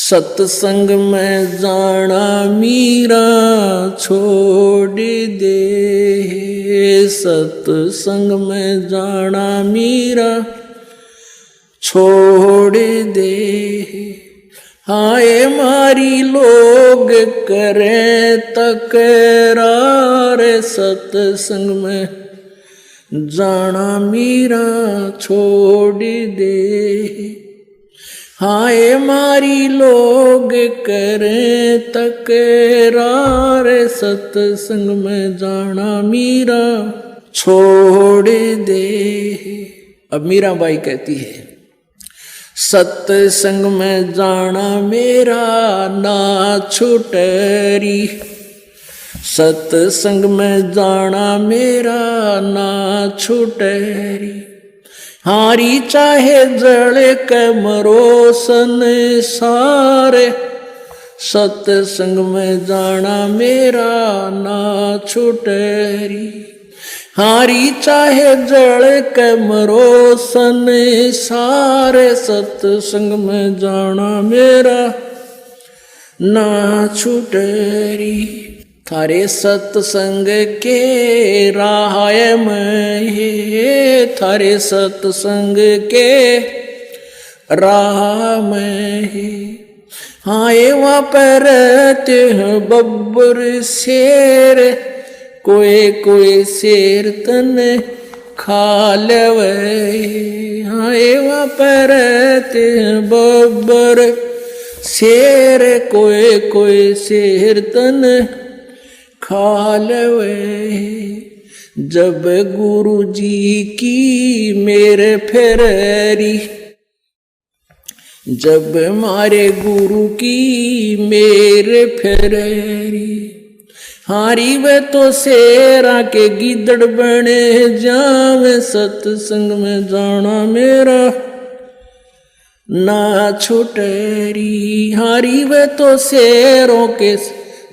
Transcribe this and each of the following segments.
सत्संग में जाना मीरा छोड़ दे, सत्संग में जाना मीरा छोड़ दे। हाय मारी लोग करें तकरार, सत्संग में जाना मीरा छोड़ दे। हाय मारी लोग करें तकरार, सत्संग में जाना मीरा छोड़ दे। अब मीराबाई कहती है, सत्संग में जाना मेरा ना छुटरी, सत्संग में जाना मेरा ना छुटरी। हारी चाहे जड़ के मरो संसारे, सत्संग में जाना मेरा ना छुटरी। हारी चाहे जड़ के मरो संसारे, सत्संग में जाना मेरा ना छुटरी। थारे सत्संग के राय में, थारे सत्संग के राह में। हाय वहाँ पर रहते हैं बब्बर शेर, कोई कोई शेर तन खा लेवे। हाय वहाँ पर रहते हैं बब्बर शेर, कोई कोई शेर तन खा लेवे। जब गुरु जी की मेरे फेरी, जब मारे गुरु की मेरे फेरी। हारी वे तो शेरा के गिदड़ बने जावे, सत्संग में जाना मेरा ना छुटरी। हारी वे तो शेरों के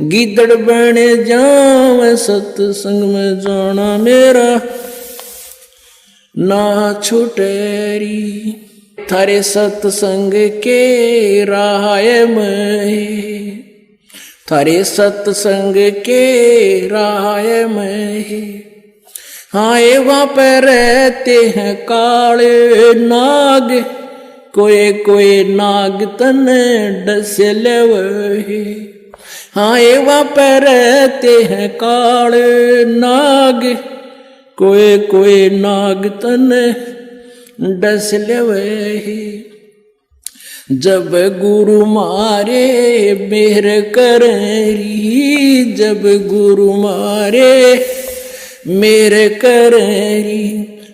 गिदड़ बने जावे, सत्संग में जाना मेरा ना छुटरी। थारे सत्संग के राय में, थारे सत्संग के राय में। हाय वहाँ पर रहते हैं काले नाग, कोई कोई नाग तन डस लेवे। हाय वहाँ पर रहते हैं काले नाग, कोई कोई नाग तन डस लेवे। जब गुरु मारे मेहर करी, जब गुरु मारे मेहर करी।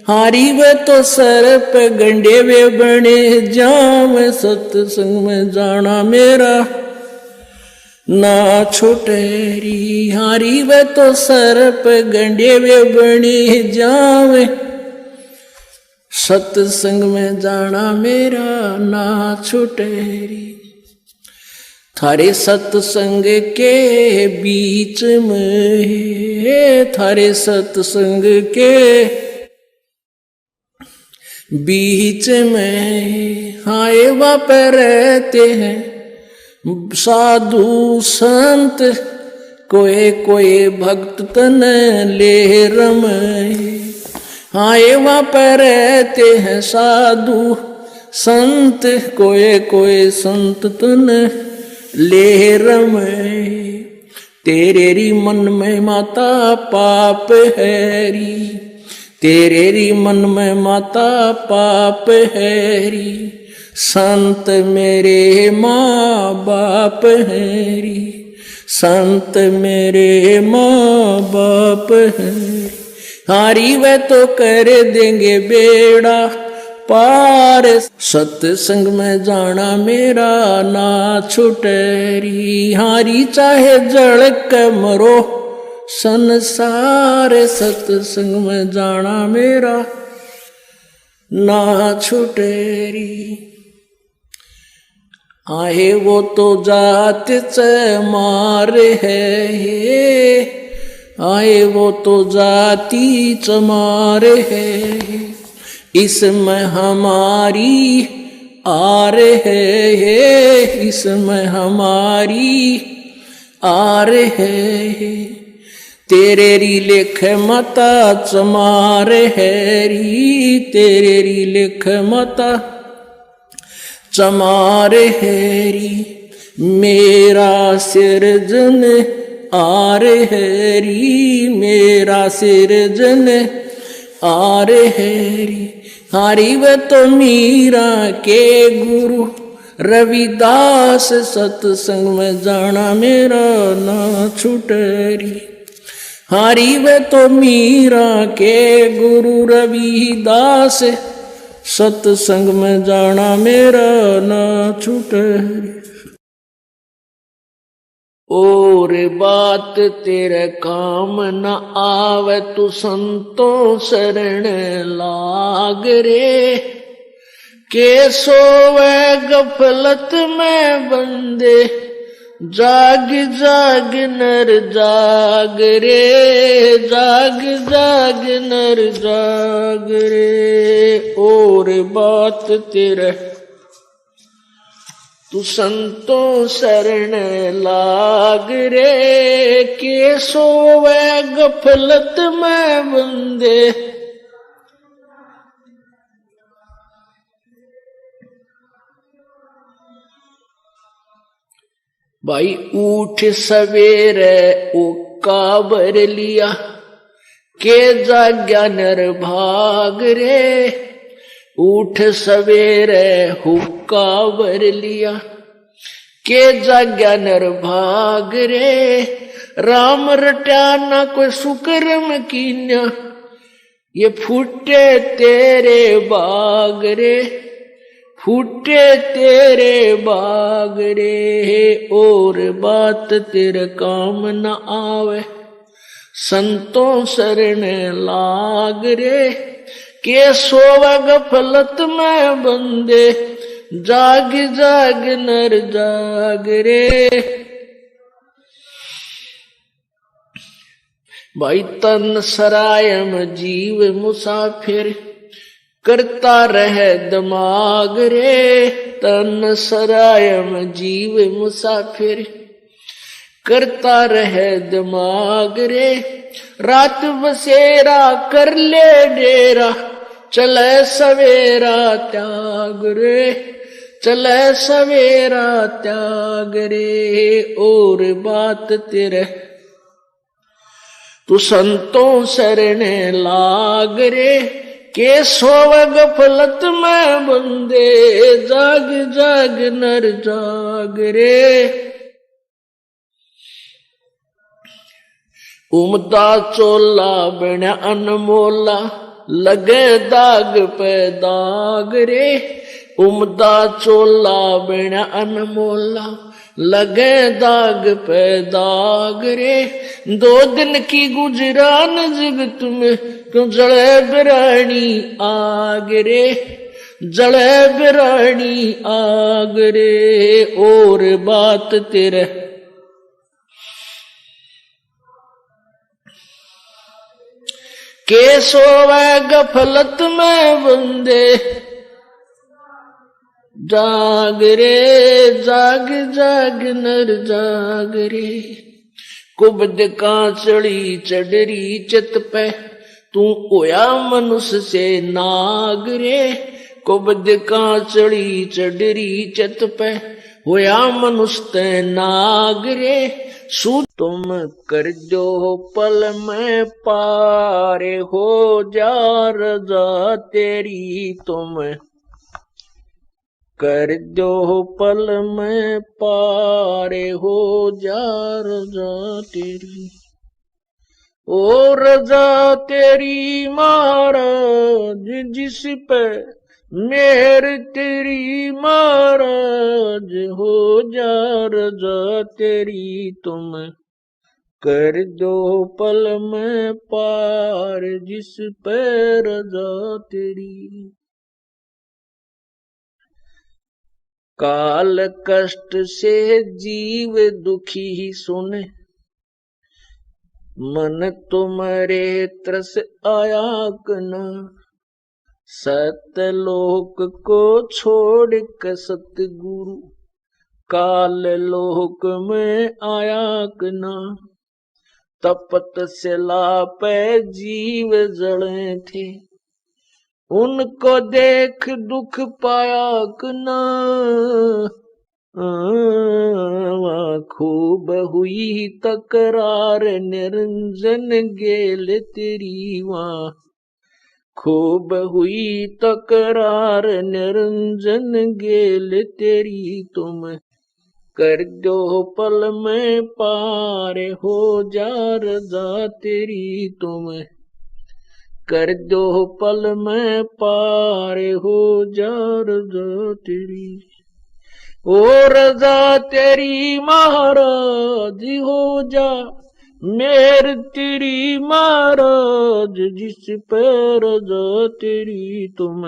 हारी वे तो सर पे गंडे वे बने जाम, सत्संग में जाना मेरा ना छुटरी। हारी वे तो सर पे गंडे वे बने जावे, सत्संग में जाना मेरा ना छुटरी। थारे सत्संग के बीच में, थारे सत्संग के बीच में। हाय वहाँ पर रहते हैं साधु संत, कोई कोई भक्त तन ले रमय। हाय वहाँ पर रहते हैं साधु संत, कोई कोई संत तन ले रमय। तेरे री मन में माता पाप हैरी, तेरे री मन में माता पाप हैरी। संत मेरे माँ बाप हैरी, संत मेरे माँ बाप हैरी। हारी वे तो कर देंगे बेड़ा पार, सत्संग में जाना मेरा ना छुटरी। हारी चाहे जड़ के मरो संसार, सत्संग में जाना मेरा ना छुटरी। आहे वो तो जात से मार है, आए वो तो जाति चमार है। इसमें हमारी आ रहे है, इसमें हमारी आ रहे है। तेरे री लेख मता चमार है री, तेरे री लेख मता चमार है री। मेरा सिरजन आर है री, मेरा सिरजन आर है री। हरि व तो मीरा के गुरु रविदास, सत्संग में जाना मेरा ना छूटरी। हरि व तो मीरा के गुरु रविदास, सत्संग में जाना मेरा ना छूटरी। और बात तेरे काम न आवे, तू संतों शरण लाग रे। के सोवे गफलत में बंदे, जाग जाग नर जाग रे, जाग जाग नर जाग रे। और बात तेरे तू संतों शरण लाग रे। के सोवे गफलत में बंदे, भाई उठ सवेरे उक्का भर लिया, के जाग्या नर भाग रे। उठ सवेरे हुक्का भर लिया, के जाग्या नर भाग रे। राम रटा ना कोई सुकर्म कीन्या, ये फूटे तेरे बाग रे, फूटे तेरे बाग रे। और बात तेरे काम न आवे, संतों शरण लाग रे। के सोवा गफलत में बंदे, जाग जाग नर जाग रे। भाई तन सरायम जीव मुसाफिर, करता रहे दिमाग रे। तन सरायम जीव मुसाफिर, करता रहे दिमाग रे। रात बसेरा कर ले डेरा, चले सवेरा त्याग रे, चले सवेरा त्याग रे। और बात तेरे तू संतों शरण लाग रे। के सोव गफलत में बंदे, जाग जाग नर जाग रे। उमदा चोला बना अनमोला, लगे दाग पे दाग रे। उमदा चोला बना अनमोला, लगे दाग पे दाग रे। 2 दिन की गुजरान जगत में, क्यों जड़े बिरानी आग रे, जड़े बिरानी आग रे। और बात तेरे के सोवे गफलत में बंदे, जाग रे, जाग जाग नर जाग रे। कुबद का चढ़ी चढ़री चित पे, तू होया मनुष्य से नाग रे। कुबद का चढ़ी चढ़री चित पे, होया मनुष्य ते नाग रे। सू तुम कर दो पल में पारे, हो जा रजा तेरी तुम कर दो पल में पारे, हो जा रजा तेरी। ओ रजा तेरी महाराज, जिस पे मेहर तेरी महाराज, हो जा रजा तेरी तुम कर दो पल में पार, जिस पे रजा तेरी। काल कष्ट से जीव दुखी ही सुने, मन तुम्हारे तरस आया कना। सतलोक को छोड़ के सतगुरु काल लोक में आया कना। तपतशिला पे जीव जड़े थे, उनको देख दुख पाया कना। खूब हुई तकरार निरंजन गेल तेरी वहाँ। खूब हुई तकरार निरंजन गेल तेरी तुम। कर दो पल में पार हो जा रजा तेरी तुम। कर दो पल में पार हो जा रजा तेरी। ओ रजा तेरी महाराज हो जा, मेर तेरी महाराज जिस पे रजा तेरी तुम।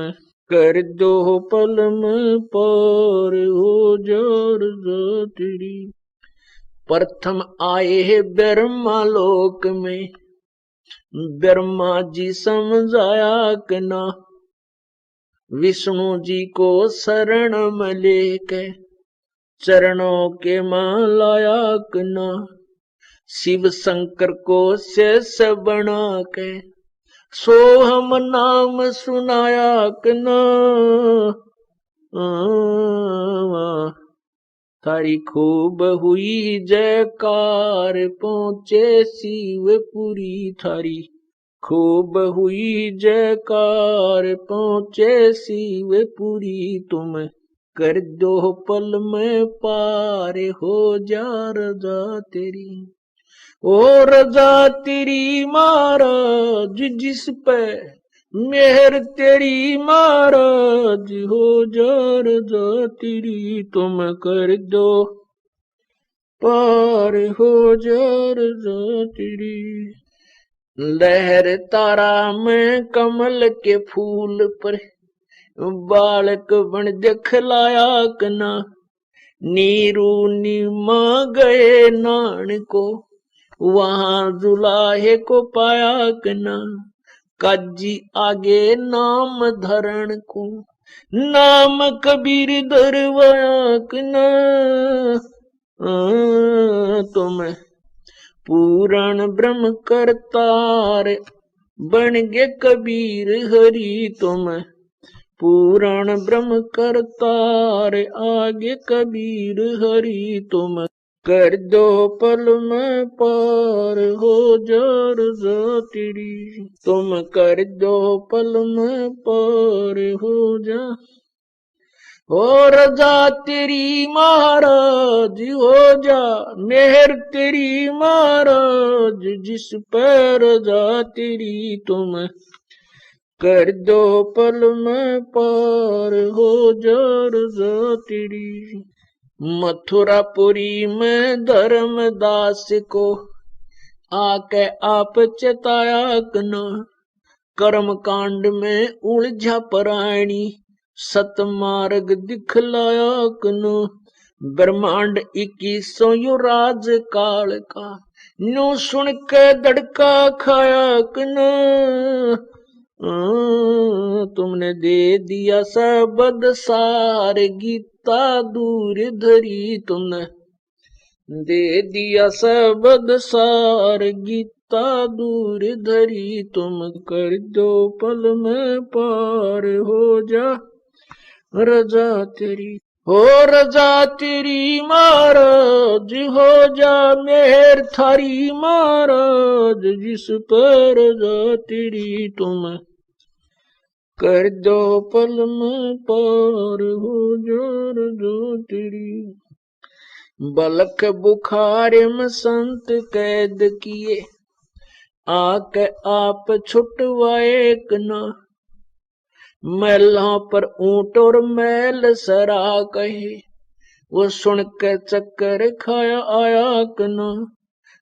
कर दो पल में पार हो जा रजा तेरी। प्रथम आए है ब्रह्मा लोक में, ब्रह्मा जी समझाया कना। विष्णु जी को शरण में लेके चरणों के मां लाया कना। शिव शंकर को शेष बना के सोहम नाम सुनाया कना। थारी खूब हुई जयकार पहुंचे शिवपुरी थारी। खूब हुई जयकार पहुंचे शिवपुरी तुम। कर दो पल में पार हो जा रजा तेरी। ओ रजा तेरी महाराज जिस पे मेहर तेरी महाराज हो जा रजा तेरी तुम। कर दो पार हो जा रजा तेरी। लहर तारा में कमल के फूल पर बालक बन दिखलाया कना। नीरू नीमा गए नान को वहां जुलाहे को पाया कना। काजी आगे नाम धरण को नाम कबीर दरवाया कना। तुम पूरण ब्रह्म करतार बन गे कबीर हरि तुम। पूरण ब्रह्म करतार आगे कबीर हरि तुम। कर दो पल में पार हो जा रजा तेरी। तुम कर दो पल में पार हो जा। हो रजा तेरी महाराज हो जा, मेहर तेरी महाराज जिस पर रजा तेरी तुम। कर दो पल में पार हो जा रजा तेरी। मथुरापुरी में धर्मदास को आके आप चेताया कना। कर्म कांड में उलझा प्राणी सतमार्ग दिखलाया कना। ब्रह्मांड 2100 युराज काल का न्यू सुन के दड़का खाया कना। तुमने दे दिया सबद सार गीता दूर धरी तुमने। दे दिया सबद सार गीता दूर धरी तुम। कर दो पल में पार हो जा रजा तेरी। हो रजा तेरी महाराज हो जा, मेहर थारी महाराज जिस पर रजा तेरी तुम। कर दो पल में पार हो जा रजा तेरी। बलक बुखार में संत कैद किए आके आप छुटवाए कना। मैलों पर ऊंट और मैल सरा कहे वो सुन के चक्कर खाया आया कना।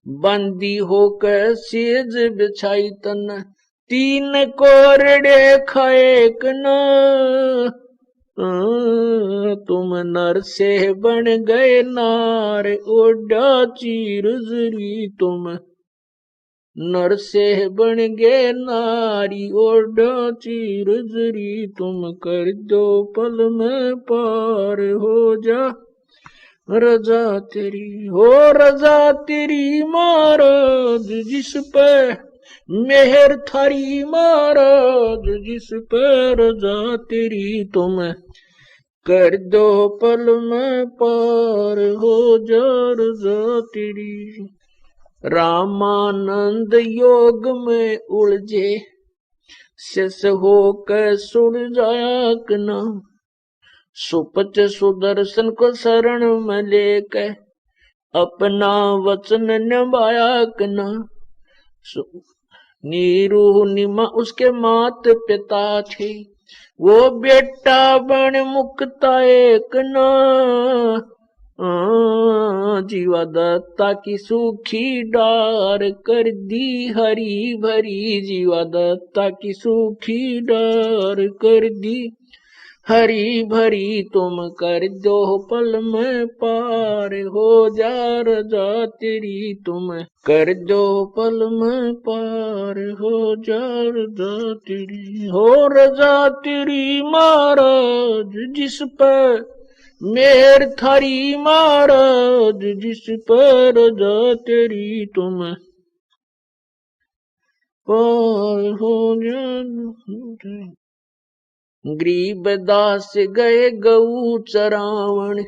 बंदी होकर सेज बिछाई तन तीन कोरड़े खाए कना। तुम नर से बन गए नार ओडा चीर जरी तुम। नर से बन गे नारी और ढांची रजरी, तुम कर दो पल में पार हो जा रजा तेरी। हो रजा तेरी महाराज जिस पे मेहर थारी, महाराज जिस पे रजा तेरी, तुम कर दो पल में पार हो जा रजा तेरी। रामानंद योग में उलझे शेष होकर सुड़ जाया कना, सुपच सुदर्शन को शरण में लेकर अपना वचन निभाया कना। नीरू निमा उसके मात पिता थे, वो बेटा बन मुक्ता एक ना। जीवा दत्ता की सूखी डार कर दी हरी भरी, जीवा दत्ता की सूखी डार कर दी हरी भरी, तुम कर दो पल में पार हो जा रजा तेरी, तुम कर दो पल में पार हो जा रजा तेरी। हो रजा तेरी महाराज जिस पर मेहर थारी, महाराज जिस पर रजा तेरी, तुम पार हो जा। गरीब दास गए गऊ चरावण,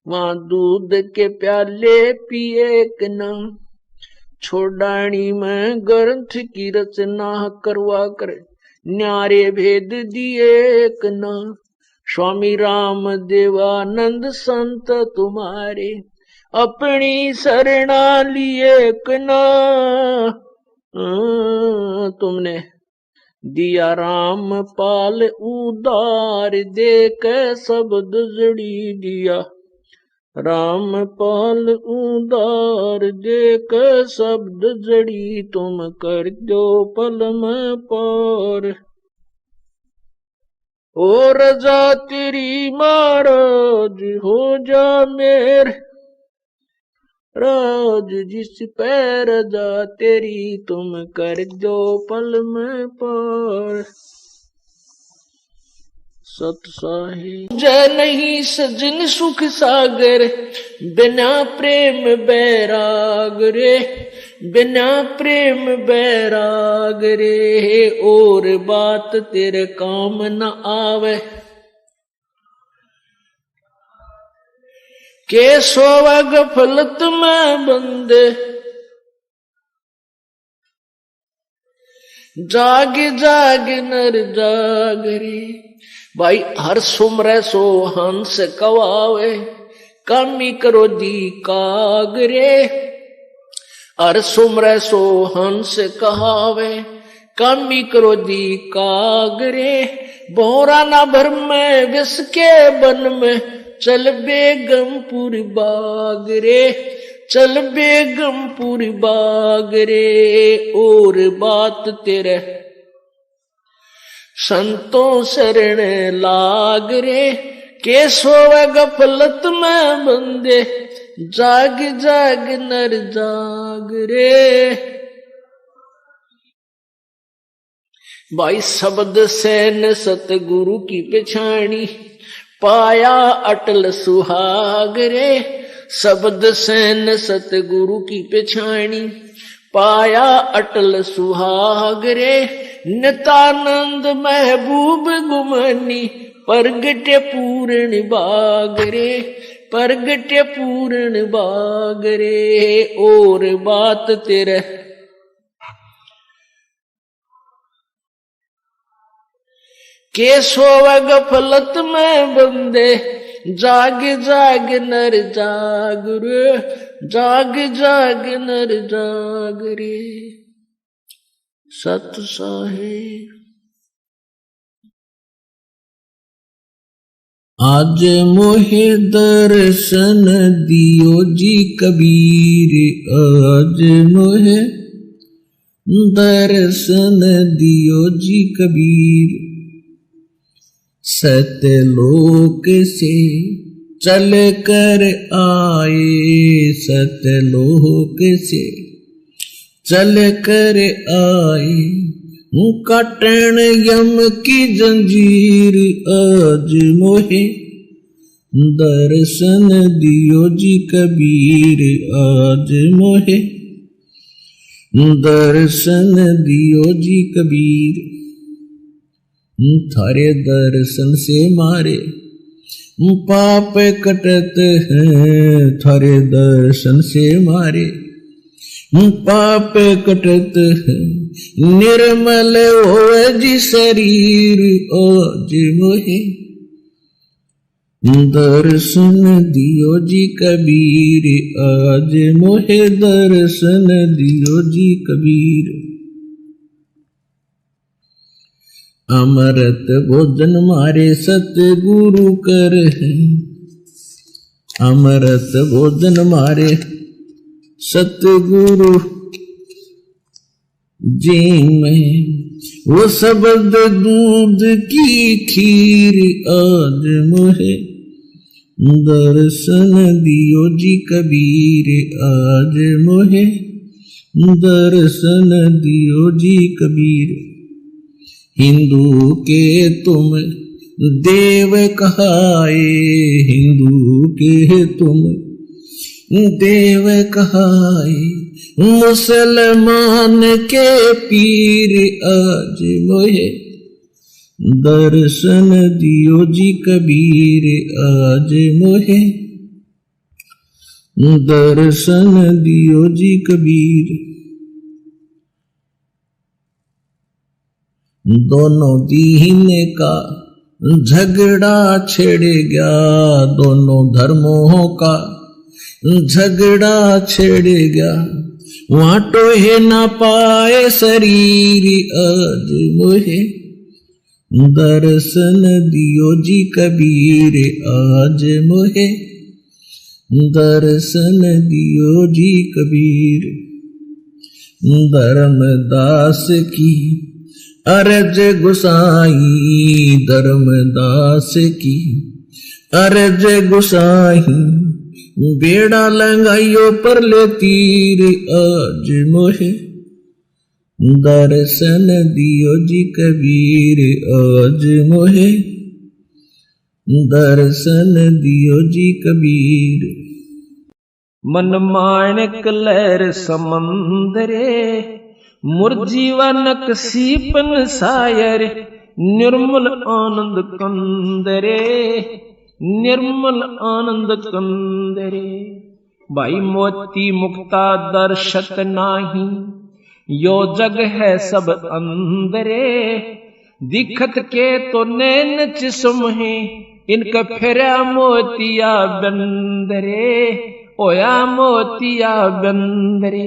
वहां दूध के प्याले पिए कना। छोड़ानी में ग्रंथ की रचना करवा कर न्यारे भेद दिए कना। स्वामी राम देवानंद संत तुम्हारे अपनी शरणा लिए कना। तुमने दिया राम पाल उदार दे के शब्द जड़ी दिया, राम पाल उदार दे के शब्द जड़ी, तुम कर दो पल में पार। ओ रजा तेरी महाराज हो जा मेर राज जिस पैर जा तेरी, तुम कर दो पल में पार। सत साहिब जय नहीं सजन सुख सागर, बिना प्रेम बैराग रे, बिना प्रेम बैराग रे। और बात तेरे काम न आवे, के सोवा गफलत में बंदे। जाग जाग नर जाग रे। भाई हर सुमरे सो हंस कवावे, कामी करो दी कागरे। हर सुमरे सो हंस कहावे, कामी करो दी कागरे। बोरा ना भर में विष के बन में, चल बेगमपुर बाग रे, चल बेगमपुर बाग रे। और बात तेरे संतों शरण लाग रे, के सोवे गफलत में बंदे। जाग जाग नर जाग रे। भाई शब्द सैन सतगुरु की पछाणी, पाया अटल सुहाग रे। शब्द सैन सतगुरु की पछाणी, पाया अटल सुहाग रे। नितानंद महबूब गुमानी, परगटे पूर्ण बाग रे, परगटे पूर्ण बाग रे। और बात तेरे के सोवा गफलत में बंदे। जाग जाग नर जाग रे, जाग जाग नर जाग रे। सत साहिब आज मोहे दर्शन दियो जी कबीर, आज मोहे दर्शन दियो जी कबीर। सतलोक से चल कर आए, सतलोक से चल कर आए काटन यम की जंजीर आज मोहे दर्शन दियो जी कबीर आज मोहे दर्शन दियो जी कबीर थारे दर्शन से मारे पाप कटत हैं थारे दर्शन से मारे पाप कटत है निर्मल होवे जी शरीर आज मोहे दर्शन दियो जी कबीर आज मोहे दर्शन दियो जी कबीर अमृत भोजन मारे सतगुरु कर है अमृत भोजन मारे सतगुरु जी में वो शब्द दूध की खीर आज मोहे दर्शन दियो जी कबीर आज मोहे दर्शन दियो जी कबीर हिंदू के तुम देव कहाए हिंदू के तुम देव कहाए मुसलमान के पीर आज मोहे दर्शन दियो जी कबीर आज मोहे दर्शन दियो जी कबीर दोनों दीन का झगड़ा छिड़ गया दोनों धर्मों का झगड़ा छिड़ गया वहां टोहे ना पाए शरीर आज मोहे दर्शन दियो जी कबीर आज मोहे दर्शन दियो जी कबीर धर्मदास की अरज गुसाई धर्मदास की अरज गुसाई बेड़ा लंगाइयो पर ले तीर आज मोहे दर्शन दियो जी कबीर आज मोहे दर्शन दियो जी कबीर मन माणिक लहर समंदरे मुरजीवनक सीपन सायर निर्मल आनंद कंदरे निर्मल आनंद कंदरे भाई मोती मुक्ता दर्शत नाही यो जग है सब अंदरे दिखत के तो नैन चिस्म है इनका फिरा मोतिया बंदरे ओया मोतिया बंदरे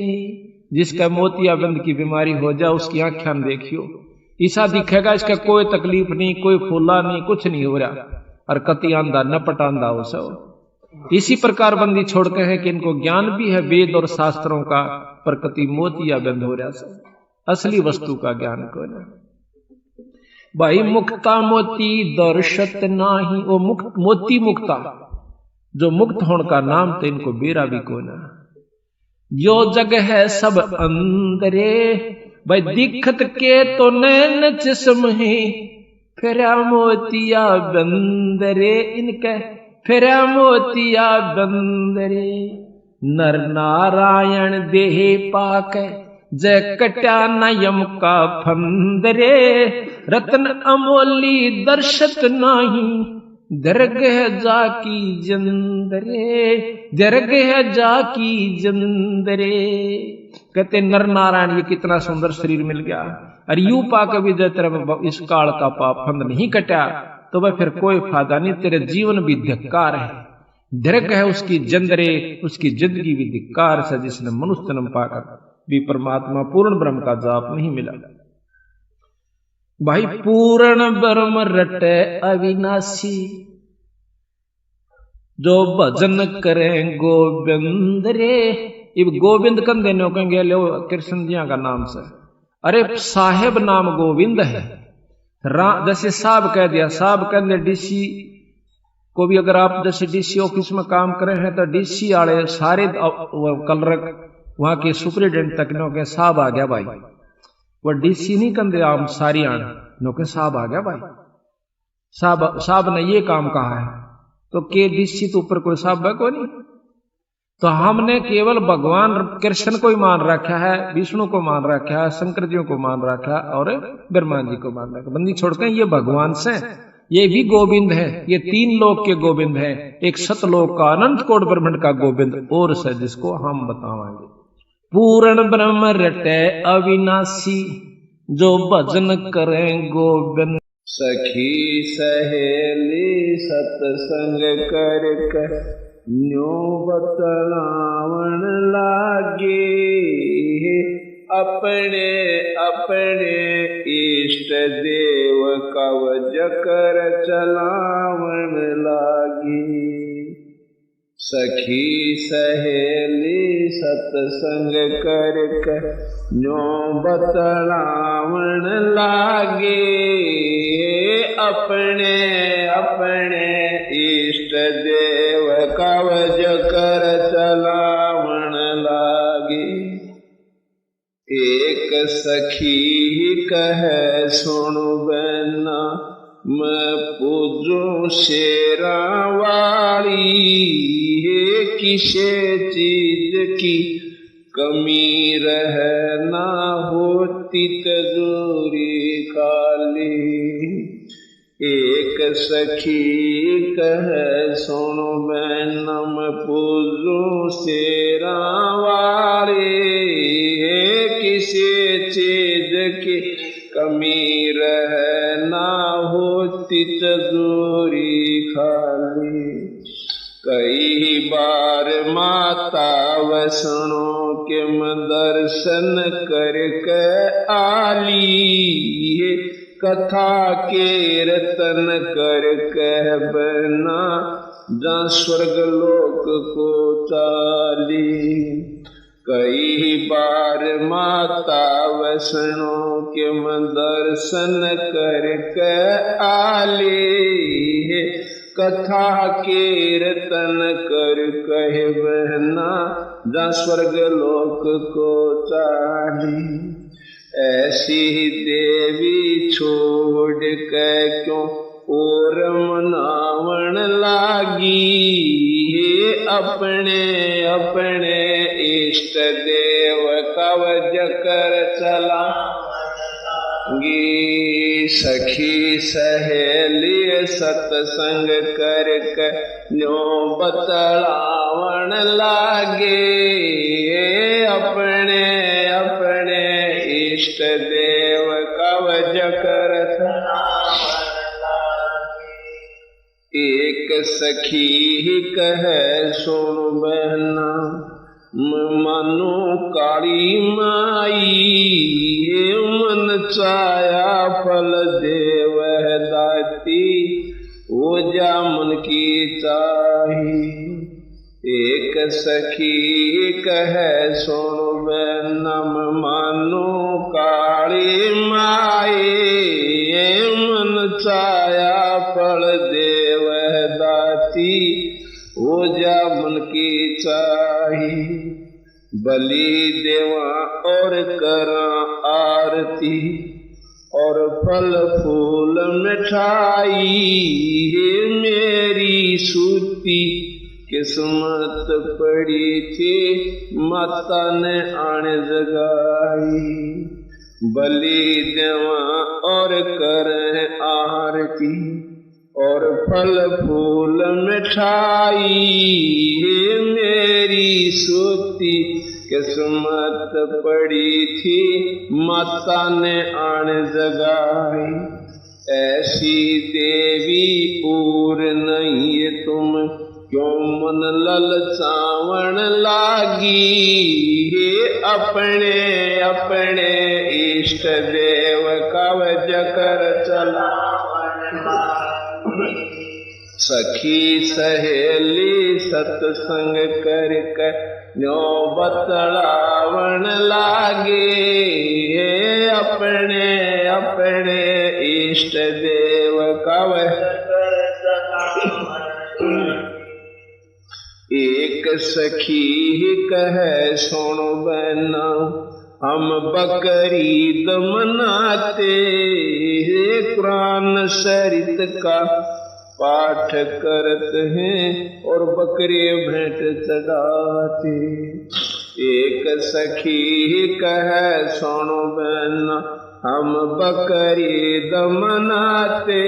जिसका मोतिया बंद की बीमारी हो जाए उसकी आंखें देखियो ऐसा दिखेगा इसका कोई तकलीफ नहीं कोई फूला नहीं कुछ नहीं हो रहा और कति आंदा न पटांदा हो सब इसी प्रकार बंदी छोड़ के है कि इनको ज्ञान भी है वेद और शास्त्रों का पर कति मोतिया बंद हो रहा सब असली वस्तु का ज्ञान को ना भाई मुक्ता मोती दर्शत नाही वो मुक्त मोती मुक्ता जो मुक्त होने का नाम तो इनको बेरा भी को ना जो जग है सब अंदरे भाई दिखत के तो नैन जिस्म है फिरा मोतिया बंदरे इनके फिरा मोतिया बंदरे नर नारायण देह पाक जय कट्या नयम का फंदरे रत्न अमोली दर्शत नाही दरगह जाकी जंदरे दरगह जाकी जंदरे कहते नर नारायण ये कितना सुंदर शरीर मिल गया और यू पाक भी जय तेरा इस काल का पाप फंद नहीं कटा तो वह फिर कोई फायदा नहीं तेरे जीवन भी धिक्कार है दरगह है उसकी जंदरे उसकी जिंदगी भी धिक्कार से जिसने मनुष्य जन्म पाकर भी परमात्मा पूर्ण ब्रह्म का जाप नहीं मिला भाई पूर्ण ब्रह्म रटे अविनाशी जो भजन करें गोविंद रे इब गोविंद कंधे नो कहेंगे लो कृष्ण जिया का नाम से अरे साहेब नाम गोविंद है जैसे साहब कह दिया साहब कहते डीसी को भी अगर आप जैसे डीसी ऑफिस में काम कर रहे हैं तो डीसी वाले सारे कलरक वहां के सुपरिटेंडेंट तक नो के साहब आ गया भाई, वो डीसी नहीं कंदे आम सारी आन नो के साहब आ गया भाई, साहब ने ये काम कहा है, तो के डीसी तो ऊपर कोई साहब है कोई नहीं। तो हमने केवल भगवान कृष्ण को ही मान रखा है, विष्णु को मान रखा है, शंकर जी को मान रखा है और ब्रह्मा जी को मान रखा। बंदी छोड़कर ये भगवान से, ये भी गोविंद है, ये 3 लोक के गोविंद है, एक सतलोक का अनंत कोट ब्रह्मांड का गोविंद और से जिसको हम बतावांगे। पूर्ण ब्रह्म रटे अविनाशी, जो भजन करें गोविंद। सखी सहेली सत्संग कर न्यो बतलावन लागे, अपने अपने इष्ट देव कवच कर चलावन लागे। सखी सहेली सत्संग कर न्यो बतलावन लागे, अपने अपने इष्ट देव कवच कर चलावन लागे। एक सखी कहे सुनु बहना, मैं पूजू शेरा वाली, किसे चीज की कमी रह ना होती तजूरी खाली। एक सखी कहे सुनो बैनम पूजू शेरा वाली, किसी चीज की कमी रह ना होती तजूरी खाली। कई बार माता वैष्णो के दर्शन करके आली, कथा कीर्तन कर कह बना जा स्वर्ग लोक को चाली। कई बार माता वैष्णो के दर्शन कर कह आली, कथा कीर्तन कर कहे बहना जा स्वर्ग लोक को चाली। ऐसी देवी छोड़ के क्यों और मनावन लागी, अपने अपने इष्ट देव कवच कर चलागी। सखी सहेली सत्संग कर न्यो बतलावन लागे, अपने अपने इष्ट देव कवच कर चलावन लागे। एक सखी कहे सुन बहना, मनो काली माई, मन चाया फल देव दाती, ओजा मन की चाही। एक सखी कहे सुन बैनम, मानो काली माई, मन चाया फल देव दाती, ओजा मन की चाही। बलि देवा और करा आरती, और फल फूल मिठाई, मेरी सूती किस्मत पड़ी थी माता ने आन जगाई। बलि देवा और करें आरती, और फल फूल मिठाई, मेरी सूती किस्मत पड़ी थी माता ने आन जगाई। ऐसी देवी और नहीं तुम क्यों मन ललचावन लागी, अपने अपने इष्ट देव कवच कर चलावन लागी। सखी सहेली सत्संग कर न्यो बतलावन लागे, अपने अपने इष्ट देव कवच कर चलावन। एक सखी कहे सुनो बहना हम बकरीद मनाते, कुरान शरीत का पाठ करत हैं और बकरे भेंट चढ़ाते। एक सखी कहे सुनो बहना हम बकरीद मनाते,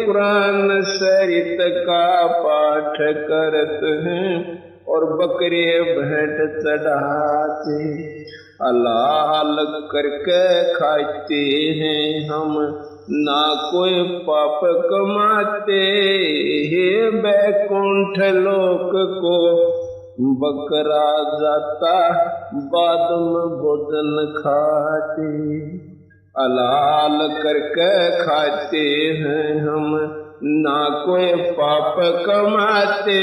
कुरान शरीत का पाठ करत हैं और बकरे भेंट चढ़ाते। हलाल करके खाते हैं हम ना कोई पाप कमाते, बैकुंठ लोक को बकरा जाता बाद में भोजन खाते। हलाल करके खाते हैं हम ना कोई पाप कमाते,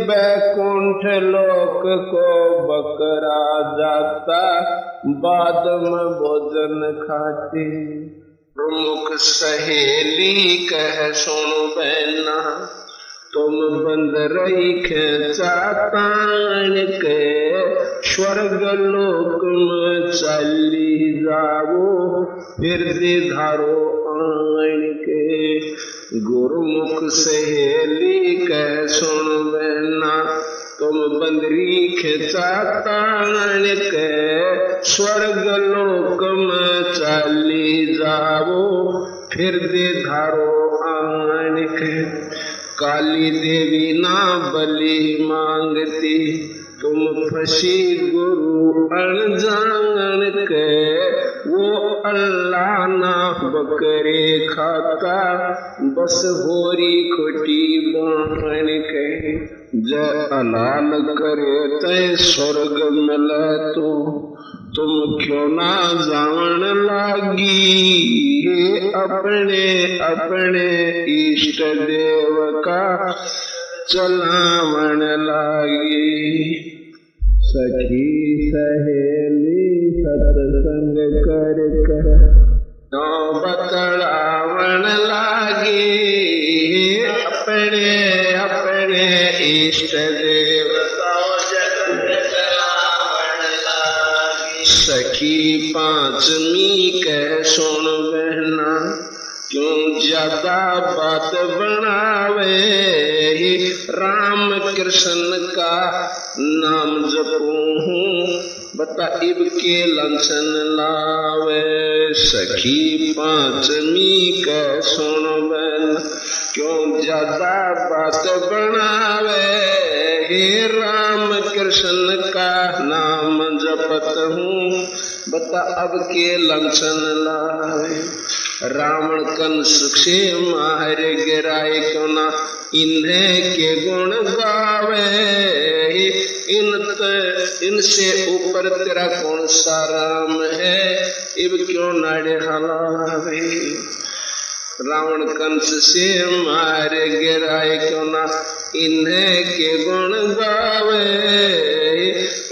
बैकुंठ लोक को बकरा जाता बाद में भोजन खाते। प्रमुख सहेली कह सुनो बहना तुम बंद रही खेचा तान के, स्वर्ग लोक में चली जाओ फिर धारो आन के। गुरुमुख सहेली कह सुन बहना तुम बंदरी खेचा तान के, स्वर्ग लोक में चली जाओ फिर धारो आन के। काली देवी ना बलि मांगती तुम फंसी गुरु अनजान के, वो अल्लाह ना बकरे खाता बस होरी खोटी बान के। जय हलाल करे तय स्वर्ग मिले तो तुम क्यों ना जावन लागी, अपने अपने इष्ट देव का चलावन लागी। सखी सहेली सत्संग कर कर बतलावन लागी, अपने अपने इष्ट देव का चलावन लागी। सखी पांचवी कह सुन बहना क्यों ज्यादा बात बनावे, राम कृष्ण का नाम जपूं बता इब के लंचन लावे। सखी पांचवी कह सुन बहना क्यों ज्यादा बात बनावे, राम कृष्ण का नाम जपत हूँ बता अब के लंचन लावे। रावण कंस से मार गिराए क्यों ना इन्हें के गुण गावे, इनसे ऊपर तेरा कौन सा राम है इब क्यों नाड़े हलावे। रावण कंस से मार गिराए क्यों ना इन्हें के गुण गावे,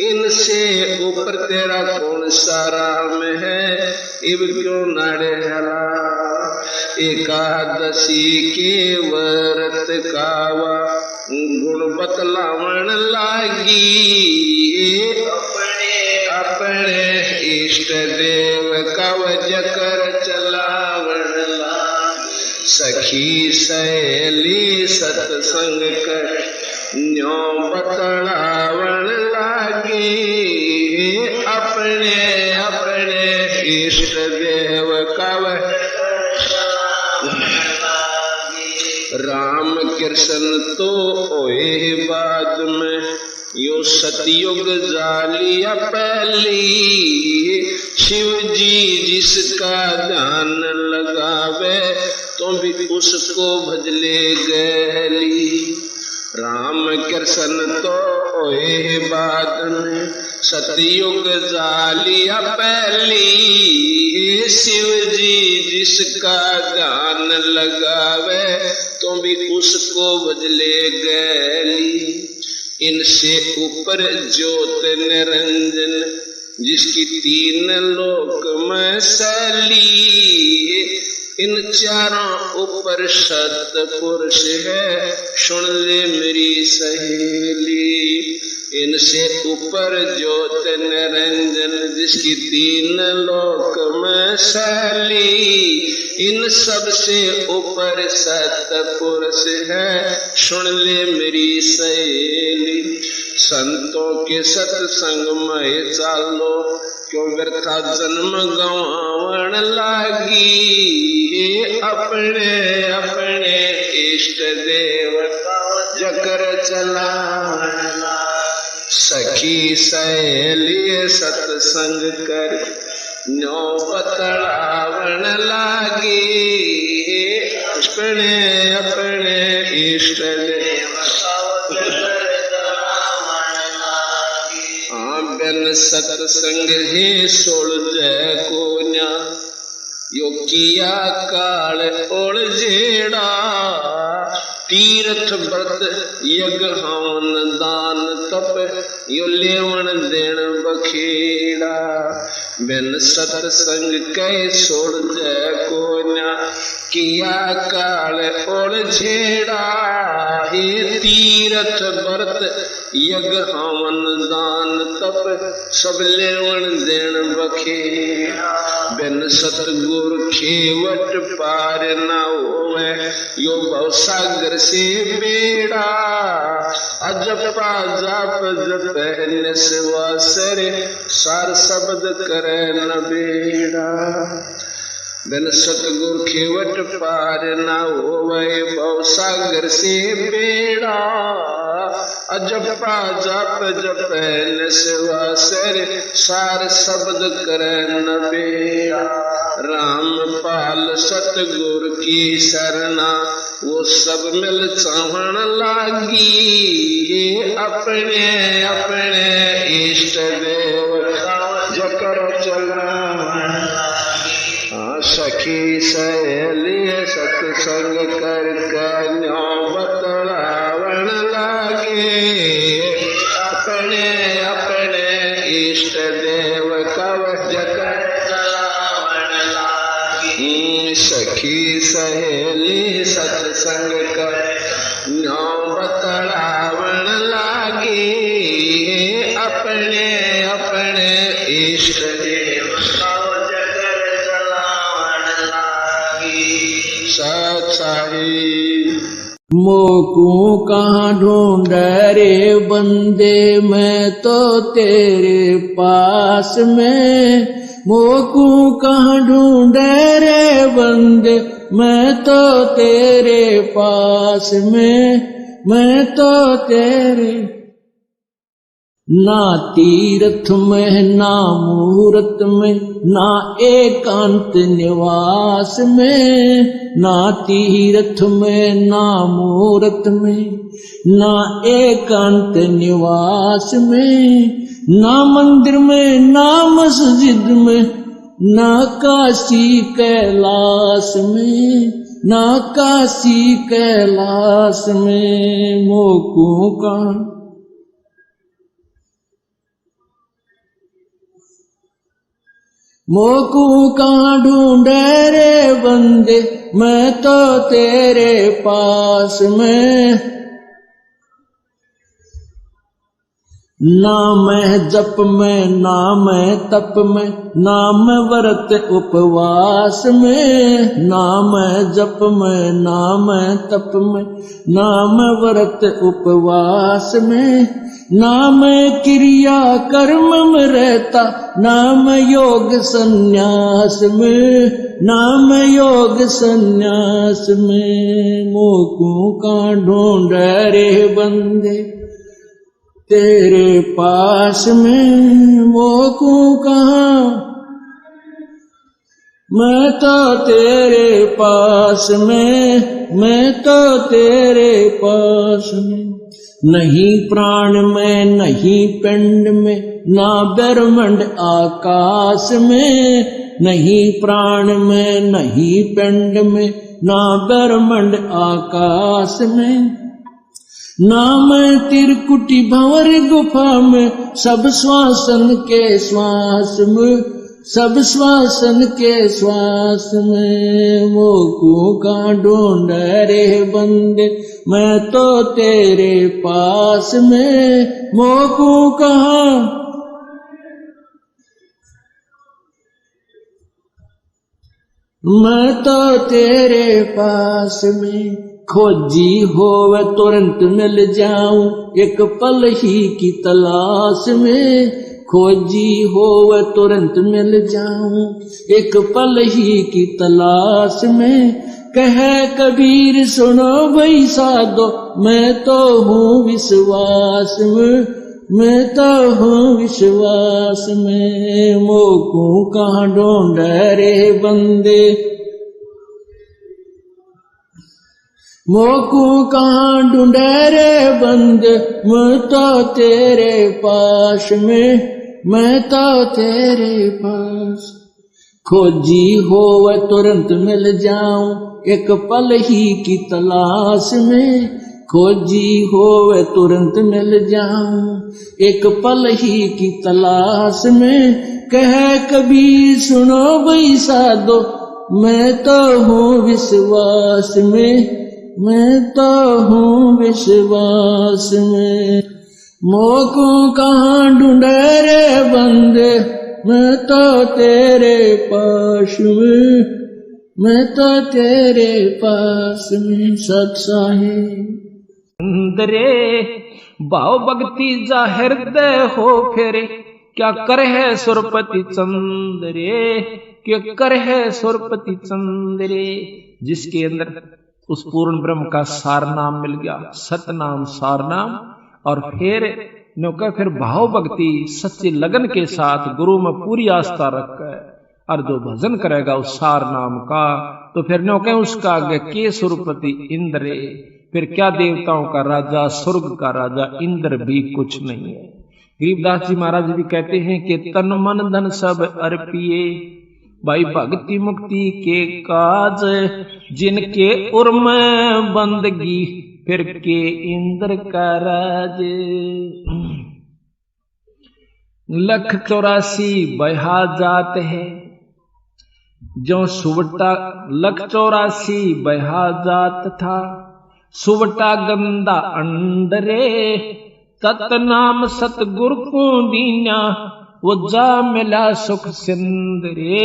इनसे ऊपर तेरा कौन सा राम है इब क्यों नाड़े हला। एकादशी के व्रत कावा गुण बतलावन लागी, अपने अपने इष्ट देव कवच कर चलावन लागी। सखी सहेली सत्संग कर न्यो बतलावन लागी, अपने अपने इष्ट देव कवच। राम कृष्ण तो ओए बाद में यो सतयुग जालिया पहली, शिव जी जिसका ध्यान लगावे तो भी उसको भजले गली। राम कृष्ण तो ओए बाद में सतयुग जालिया पहली, शिव जी जिसका ध्यान लगावे तो भी उसको बदले गली। इनसे ऊपर ज्योत निरंजन जिसकी तीन लोक में सैली, इन चारों ऊपर सतपुरुष है, सुन ले मेरी सहेली। इनसे ऊपर ज्योत निरंजन, जिसकी तीन लोक में शैली। इन सबसे ऊपर सतपुरुष है, सुन ले मेरी सहेली। संतों के सत्संग में चालो, क्यों व्यर्था जन्म गंवावन लागी। अपने अपने इष्ट देवता जकर चलावन। सखी सहेली सत्संग कर, न्यो बतलावन लागी। अपने अपने इष्ट देवता बिन सत्संग ही सोल जय कोन्या। यो किया काल ओल जेड़ा, तीर्थ व्रत यज्ञ हवन दान तप, यो लेवन देन बखेड़ा। बिन सत्संग कै सोल जय कोन्या, किया काल ओल झेड़ा। हे तीर्थ व्रत यज्ञ हवन दान तप, सब लेवन देन बखेड़ा। बिन सतगुर खेवट पार न होवे, यो भवसागर से बेड़ा। अजपा जाप जप निस्वासरे, सार शब्द करे न बेड़ा। बिन सतगुर खेवट पार न होवे, भवसागर से बेड़ा। अजपा जाप जप निस्वासरे, सार शब्द करे न बेड़ा। रामपाल सतगुर की शरणा, वो सब मिल चाहण लागी। अपने अपने इष्ट देवता जकर चलावन लागी। सखी सहेली सत्संग कर न्यो बतलावन लागे। अपने अपने इष्ट देवता जकर चलावन लागी। सखी सहेली सत्संग कर न्यो बतलावन लागे। अपने अपने इष्ट देवता जकर चलावन लागी। सत्साही मोकू कहाँ ढूंढ रे बंदे, मैं तो तेरे पास में। मोकू कहाँ ढूंढ रे बंदे, मैं तो तेरे पास में। मैं तो तेरे ना तीर्थ में ना मूरत में, ना एकांत निवास में। ना तीर्थ में ना मूरत में, ना एकांत निवास में। ना मंदिर में ना मस्जिद में, ना काशी कैलाश में। ना काशी कैलाश में। मोकू का मोकू कहाँ ढूंढे रे बंदे, मैं तो तेरे पास में। ना मैं जप में ना मैं तप में, ना मैं व्रत उपवास में। ना मैं जप में ना मैं तप में, ना मैं व्रत उपवास में। ना मैं क्रिया कर्म में रहता, ना मैं योग संन्यास में। ना मैं योग संन्यास में। मोकू का ढूंढ रे बंदे तेरे पास में। मोकू कहाँ, मैं तो तेरे पास में। मैं तो तेरे पास में। नहीं प्राण में नहीं पिंड में, ना ब्रह्मांड आकाश में। नहीं प्राण में नहीं पिंड में, ना ब्रह्मांड आकाश में। ना मैं त्रिकुटी भंवर गुफा में, सब श्वासन के श्वास में। सब श्वासन के श्वास में मोकू का ढूंढ रे बंदे, मैं तो तेरे पास में मोकू कहाँ, मैं तो तेरे पास में। खोजी होवे तुरंत मिल जाऊं एक पल ही की तलाश में, खोजी होवे तुरंत मिल जाऊं एक पल ही की तलाश में। कहे कबीर सुनो भाई साधो, मैं तो हूँ विश्वास में, मैं तो हूँ विश्वास में। मोकू कहाँ ढूंढ रे बंदे, मोकू कहाँ ढूंढे रे बंदे, मैं तो तेरे पास में, मैं तो तेरे पास। खोजी होवे तुरंत मिल जाऊं एक पल ही की तलाश में, खोजी होवे तुरंत मिल जाऊं एक पल ही की तलाश में। कहे कबीर सुनो भाई साधो, मैं तो हूँ विश्वास में, मैं तो हूँ विश्वास में। मोकू कहाँ ढूंढे रे बंदे, मैं तो तेरे पास में, मैं तो तेरे पास में। सत्साहिब अंदरे भाव भक्ति जा हृदय हो फेरे, क्या कर है सुरपति चंद्रे, क्या कर है सुरपति चंद्रे। जिसके अंदर उस पूर्ण ब्रह्म का सार नाम मिल गया, सत नाम सार नाम, और फिर भाव भक्ति सच्ची लगन के साथ गुरु में पूरी आस्था रखकर और जो भजन करेगा उस सार नाम का, तो फिर न्यों उसका आगे के सुरपति इंद्र, फिर क्या देवताओं का राजा, स्वर्ग का राजा इंद्र भी कुछ नहीं है। गरीबदास जी महाराज भी कहते हैं कि तन मन धन सब अर्पिए, भाई भक्ति मुक्ति के काज, जिनके उर्म बंदगी फिर के इंद्र का राज। 184 बहा जात है जो सुवटा, 184 बहा जात था सुवटा गंदा अंडरे, तत नाम सतगुरु को दीना, वो जा मिला सुख सिंदरे,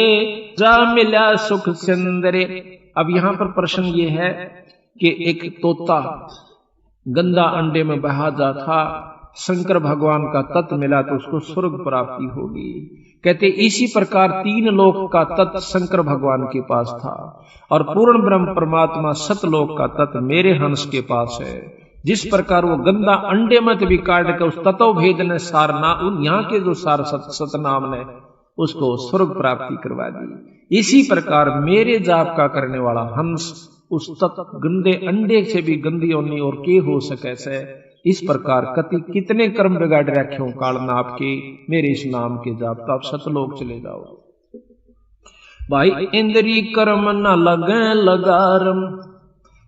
जा मिला सुख सिंदरे। अब यहां पर प्रश्न ये है कि एक तोता गंदा अंडे में बहा जा था, शंकर भगवान का तत्व मिला तो उसको स्वर्ग प्राप्ति होगी। कहते इसी प्रकार 3 लोक का तत्व शंकर भगवान के पास था, और पूर्ण ब्रह्म परमात्मा सतलोक का तत्व मेरे हंस के पास है। जिस प्रकार वो गंदा अंडे मत भी काट के उस तत्व भेद ने सार ना, उन यहाँ के जो सार सतनाम ने उसको स्वर्ग प्राप्ति करवा दी। इसी प्रकार मेरे जाप का करने वाला हंस उस तत्व गंदे अंडे से भी गंदी होनी और के हो सके से, इस प्रकार कति कितने कर्म बिगाड़ रखे काल नाप के मेरे इस नाम के जाप, तो आप सतलोक चले जाओ। भाई इंद्री कर्म न लगे लगारम,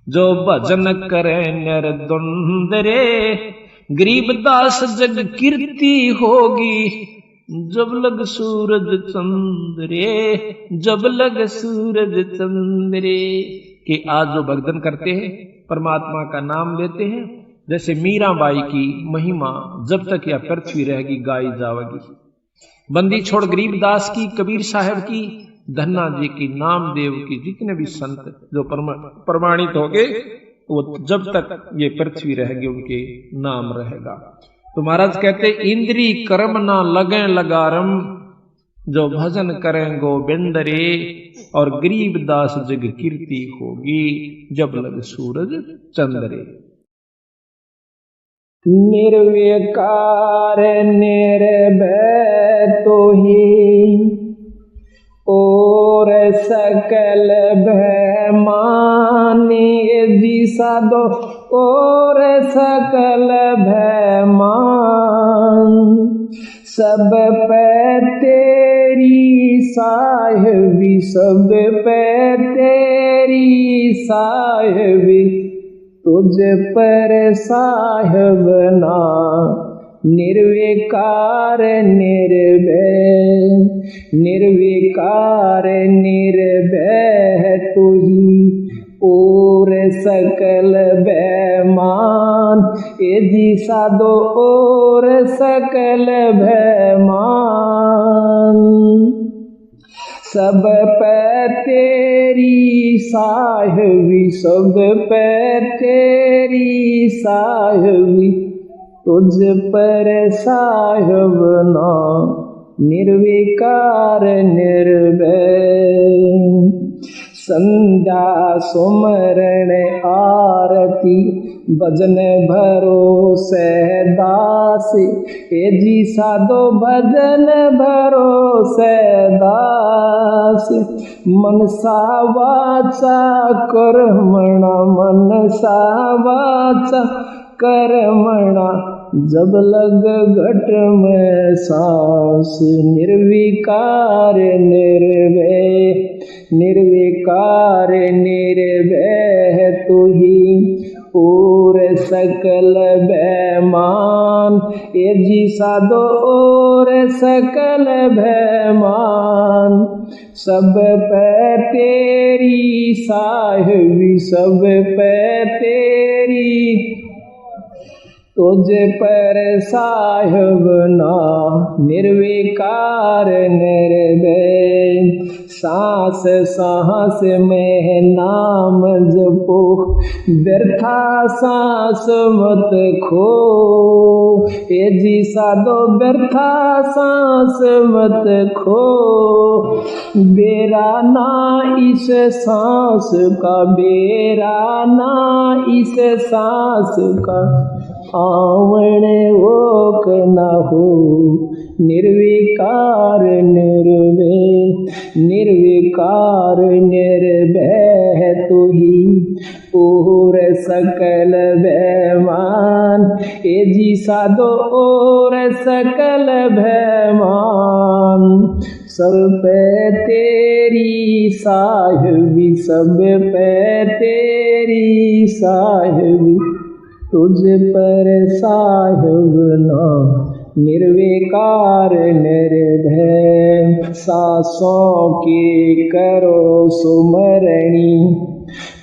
जो भजन करे निर्द्वंद्व, गरीबदास जग कीर्ति होगी, जब लग सूरज चंद्रे, जब लग सूरज चंद्रे। कि आज जो भक्तन करते हैं परमात्मा का नाम लेते हैं, जैसे मीराबाई की महिमा जब तक यह पृथ्वी रहेगी गाई जाएगी। बंदी छोड़ गरीबदास की, कबीर साहब की, धन्ना जी की, नामदेव की, जितने भी संत जो प्रमाणित हो गए, वो जब तक ये पृथ्वी रहेगी उनके नाम रहेगा। तो महाराज कहते इंद्री कर्म ना लगे लगारम, जो भजन करें गोविंद रे, और गरीबदास जग कीर्ति होगी, जब लग सूरज चंद्रे। निर्विकार निर्भय तो ही, और सकल भय माने जी साधो, और सकल भय मान, सब पे तेरी साहिबी, सब पे तेरी साहिबी, तुझ पर साहिब ना, निर्विकार निर्भय। निर्विकार निर्भय तू ही और सकल भयमान, ए जी साधो और सकल भयमान। सब पे तेरी साहवी, सब पे तेरी साहवी, तुझ पर साहब ना निर्विकार निर्भय। संध्या सुमरण आरती भजन भरोसे दास, ए जी साधो भजन भरोसे दास। मनसा वाचा कर्मणा, मनसा वाचा कर्मणा, जब लग घट में सांस। निर्विकार निर्भय, निर्विकार निर्भय तू ही और सकल भयमान, ए जी साधो और सकल भयमान। सब पे तेरी साहवी, सब पे तेरी, तुझ पर साहब ना निर्विकार निर्भय। सांस सांस में नाम जपो, व्यर्था सांस मत खो, ए जी साधो व्यर्था सांस मत खो। बेरा ना इस सांस का, बेरा ना इस सांस का, आवण ओक न हो। निर्विकार निर्भय, निर्विकार निर्भय तू ही और सकल भयमान, ए जी साधो और सकल भयमान। सब पे तेरी साहबी, सब पे तेरी साहबी, तुझ पर साहब ना निर्विकार निर्भय। सांसों की करो सुमरणी,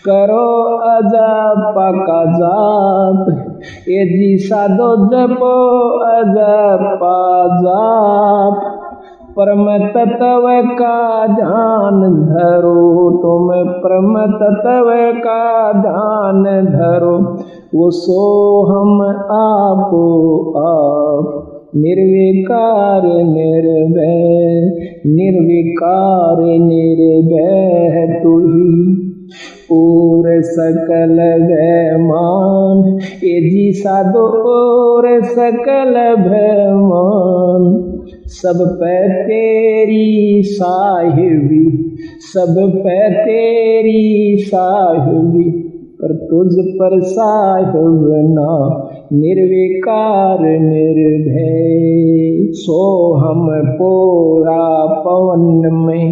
करो अजप का जाप, ए जी साधो जपो अजप जाप। परम तत्व का ध्यान धरो, तुम परम तत्व का ध्यान धरो, वो सो हम आपो आप। निर्विकार निर्भय, निर्विकार निर्भय तू ही और सकल भयमान, ए जी साधो और सकल भयमान। सब पे तेरी साहिबी, सब पे तेरी साहिबी, पर तुझ पर साहिब ना निर्विकार निर्भय। सो हम पोरा पवन में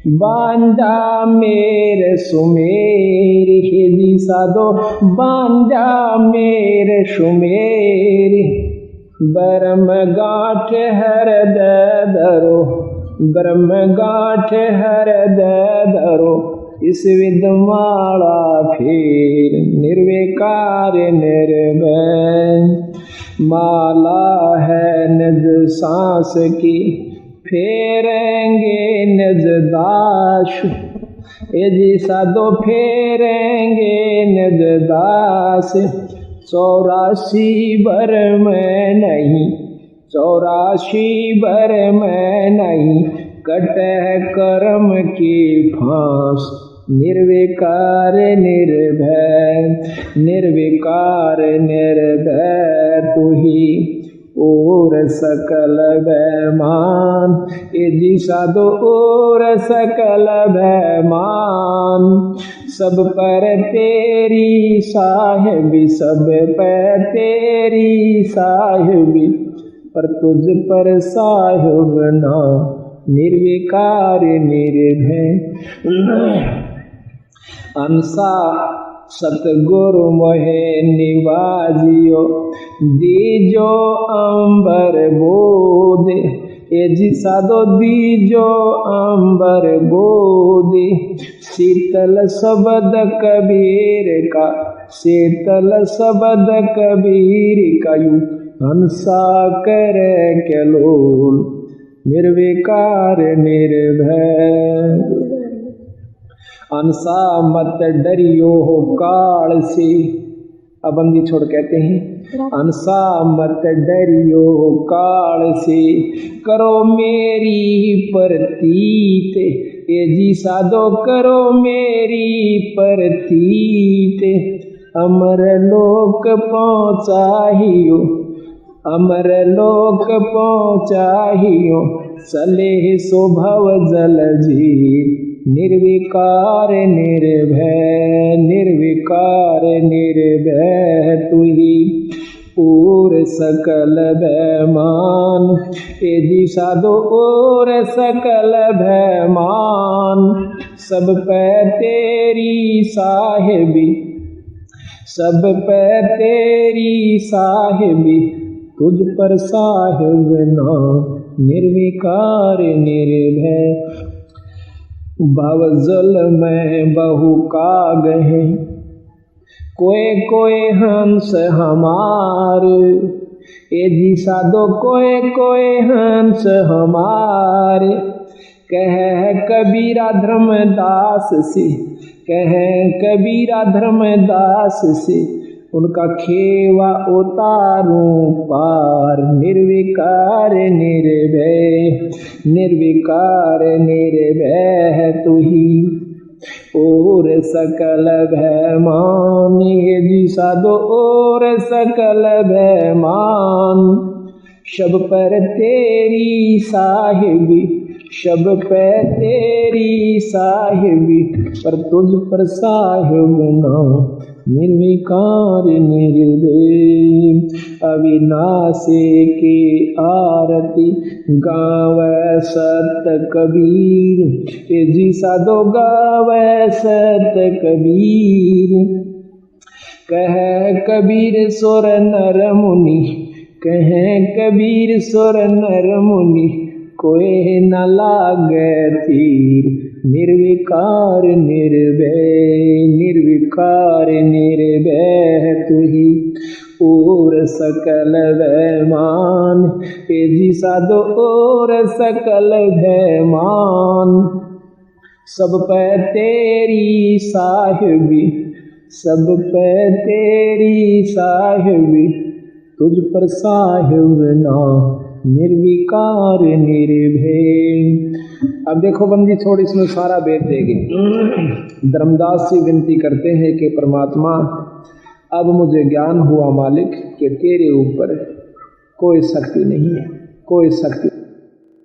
बांधा मेरे सुमेर, हे जी साधो बांधा मेरे सुमेर। ब्रह्म गांठ हृदय धरो, ब्रह्म गांठ हृदय धरो, इस विद्यमाला फिर निर्विकार निर्भय। माला है निज सांस की, फेरेंगे निज दास, ए जी साधो फेरेंगे निज दास। 84 भर में नहीं, 84 भर में नहीं, कटे कर्म की फांस। निर्विकार निर्भय, निर्विकार निर्भय तू ही और सकल भयमान, ए जी साधो और सकल भयमान। सब पर तेरी साहिबी, सब पर तेरी साहिबी, पर तुझ पर साहिब ना निर्विकार निर्भय। अंसा सतगुरु मोहे निवाजियो, दीजो अंबर बोध, ए जी साधो दीजो अंबर गोदी, शीतल शब्द कबीर का, शीतल शब्द कबीर का यूं हंसा करे कैलोल, निर्विकार निर्भय। हंसा मत डरियो हो काल से, अब बंदी छोड़ कहते हैं हंसा मत डरियो हो काल से, करो मेरी प्रतीत, ए जी साधो करो मेरी प्रतीत, अमर लोक पहुँचाहियो, अमर लोक पहुँचाहियो, सलेह शोभव जल जी, निर्विकार निर्भय, निर्विकार निर्भय तुही और सकल भयमान, ए जी साधो और सकल भयमान, सब पे तेरी साहिबी, सब पे तेरी साहिबी, तुझ पर साहिब ना, निर्विकार निर्भय। भवजल में बहु काग है, कोई कोई हंस हमार, ए जी साधो कोई कोई हंस हमार, कह कबीरा धर्मदास से, कह कबीरा धर्मदास से, उनका खेवा उतारूं पार, निर्विकार निर्भय, निर्विकार निर्भय तुही और सकल भयमान, हे जी साधो और सकल भयमान, शब पर तेरी साहिबी, शब पे तेरी साहिबी, पर तुझ पर साहिब ना, निर्विकार निर्भय। अविनाशी की आरती गावे सत कबीर, ए जी साधो गावे सत कबीर, कह कबीर सुर नर मुनि, कह कबीर सुर नर मुनि, कोई न लागे तीर, निर्विकार निर्भय, निर्विकार निर्भय तुही और सकल भयमान, ए जी साधो और सकल भयमान, सब पे तेरी साहिबी, सब पे तेरी साहिबी, तुझ पर साहिब ना, निर्विकार निर्भय। अब देखो बंदी छोड़ इसमें सारा वेद देगी। धर्मदास जी विनती करते हैं कि परमात्मा अब मुझे ज्ञान हुआ मालिक कि तेरे ऊपर कोई शक्ति नहीं है, कोई शक्ति